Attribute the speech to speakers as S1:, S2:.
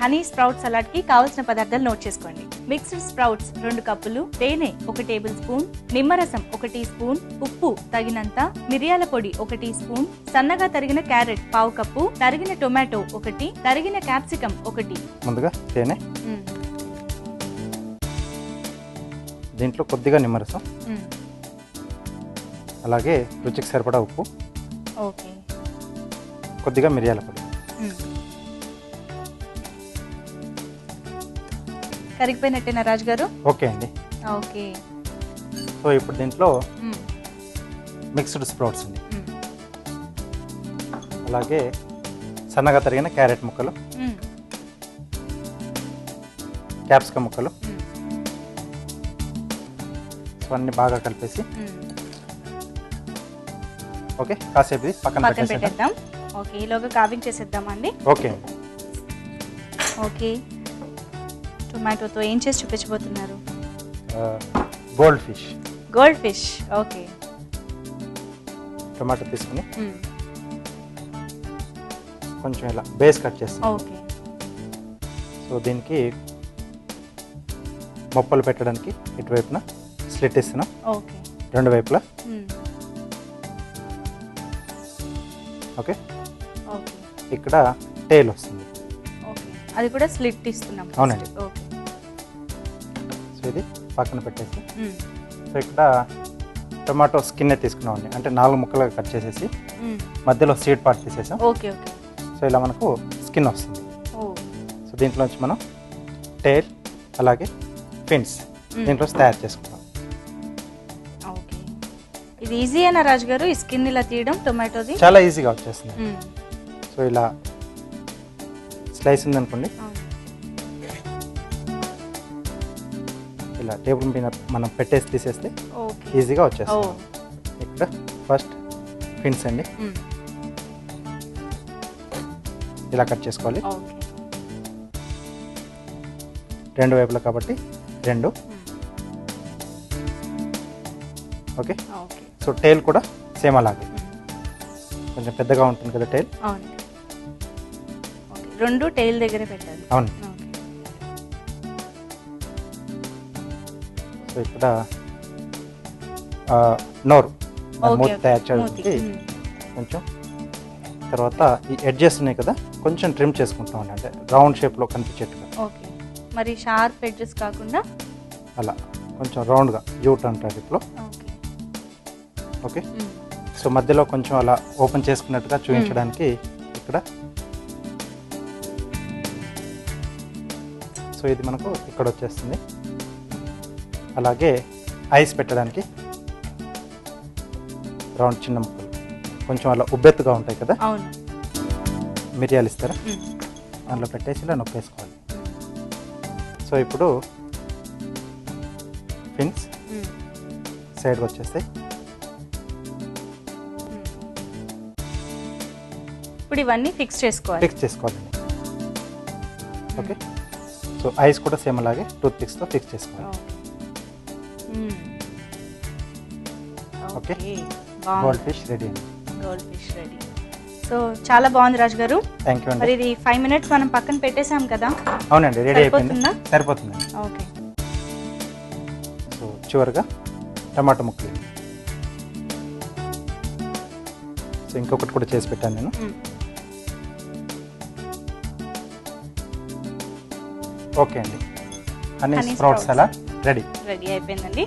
S1: Honey sprout salad కి కావాల్సిన పదార్థాలు నోట్ చేసుకోండి. మిక్స్డ్ స్ప్రౌట్స్ 2 కప్పులు, తేనె 1 టేబుల్ స్పూన్, నిమ్మరసం 1 టీ స్పూన్, ఉప్పు తగినంత, మిరియాల పొడి 1 టీ స్పూన్, సన్నగా తరిగిన క్యారెట్ 1/2 కప్పు, తరిగిన టొమాటో 1, తరిగిన క్యాప్సికం 1.
S2: ముందుగా తేనె, దీంట్లో కొద్దిగా నిమ్మరసం, అలాగే రుచికి సరిపడా ఉప్పు,
S1: ఓకే,
S2: కొద్దిగా మిరియాల పొడి.
S1: కరిగిపోయినట్టేనా రాజు గారు?
S2: ఓకే అండి.
S1: ఓకే,
S2: సో ఇప్పుడు దీంట్లో మిక్స్డ్ స్ప్రౌట్స్ అండి, అలాగే సన్నగా తరిగిన క్యారెట్ ముక్కలు, క్యాప్సికమ్ ముక్కలు, సో అన్ని బాగా కలిపేసి ఓకే కాసేపు పక్కన
S1: పెట్టేద్దాం. ఓకే, ఈలోగా కావింగ్ చేసేద్దామా అండి?
S2: ఓకే అండి.
S1: ఓకే, టొమాటోతో ఏం చేసి చూపించబోతున్నారు?
S2: Goldfish.
S1: Goldfish, okay.
S2: Tomato తీసుకుని కొంచెం ఇలా బేస్ కట్ చేస్తాం.
S1: ఓకే,
S2: సో దీనికి మొప్పలు పెట్టడానికి ఇటువైపున స్లిట్ ఇస్తున్నాం.
S1: ఓకే,
S2: 2 వైపులా. ఓకే,
S1: ఓకే,
S2: ఇక్కడ టేల్ వస్తుంది.
S1: ఓకే, అది కూడా స్లిట్ ఇస్తున్నాం.
S2: అవునండి.
S1: ఓకే,
S2: సో ఇది పక్కన పెట్టేసి సో ఇక్కడ టొమాటో స్కిన్ తీసుకున్నామండి, అంటే 4 ముక్కలుగా కట్ చేసేసి మధ్యలో సీడ్ పార్ట్ తీసేసాం.
S1: Okay, okay.
S2: సో ఇలా మనకు స్కిన్ వస్తుంది.
S1: ఓ,
S2: సో దీంట్లోంచి మనం టేల్ అలాగే ఫిన్స్ దీంట్లో తయారు చేసుకుంటాం.
S1: ఓకే, ఇది ఈజీ అయినా రాజు గారు ఈ స్కిన్ ఇలా తీయడం టొమాటోది?
S2: చాలా ఈజీగా వచ్చేస్తుంది. సో ఇలా స్లైస్ ఉందనుకోండి, ఇలా టేబుల్ మీద మనం పెట్టేసి తీసేస్తే ఈజీగా వచ్చేస్తుంది. ఇక్కడ ఫస్ట్ ఫిన్స్ అండి ఇలా కట్ చేసుకోవాలి. 2 వైపులా కాబట్టి 2. ఓకే, సో టైల్ కూడా సేమ్ అలాగే కొంచెం పెద్దగా ఉంటుంది కదా టైల్.
S1: 2 టైల్ దగ్గర పెట్టాలి.
S2: అవును. సో ఇక్కడ నోరు మూత తయారు చేయడానికి కొంచెం తర్వాత ఈ ఎడ్జెస్ ఉన్నాయి కదా కొంచెం ట్రిమ్ చేసుకుంటాం, అంటే రౌండ్ షేప్లో కనిపించేట్టుగా.
S1: ఓకే, మరి షార్ప్ ఎడ్జెస్ కాకుండా
S2: అలా కొంచెం రౌండ్గా యూట్ అంటారు ఇప్పుడు. ఓకే, సో మధ్యలో కొంచెం అలా ఓపెన్ చేసుకున్నట్టుగా చూపించడానికి ఇక్కడ. సో ఇది మనకు ఇక్కడ వచ్చేస్తుంది. అలాగే ఐస్ పెట్టడానికి రౌండ్ చిన్న ముక్కలు కొంచెం అలా ఉబ్బెత్తుగా ఉంటాయి కదా, మిరియాలు ఇస్తారా, దాంట్లో పెట్టేసి ఇలా నొక్కేసుకోవాలి. సో ఇప్పుడు ఫిన్స్ సైడ్కి వచ్చేస్తాయి.
S1: ఇప్పుడు ఇవన్నీ ఫిక్స్
S2: చేసుకోవాలండి. ఓకే, సో ఐస్ కూడా సేమ్ అలాగే టూత్ పిక్స్తో ఫిక్స్ చేసుకోవాలి. ఓకే, గోల్డ్ ఫిష్ రెడీ అండి.
S1: Gold fish ready. సో చాలా బాగుంది రాజు గారు.
S2: థ్యాంక్ యూ అండి.
S1: మరి ఇది 5 మినిట్స్ మనం పక్కన పెట్టేసాం కదా?
S2: అవునండి, రెడీ అయిపోయింది. సరిపోతుంది.
S1: ఓకే,
S2: సో చివరిగా టమాటో ముక్కలు. సో ఇంకొకటి కూడా చేసి పెట్టాను నేను. ఓకే అండి, హనీ స్ప్రౌట్ సలాడ్ రెడీ
S1: అయిపోయిందండి.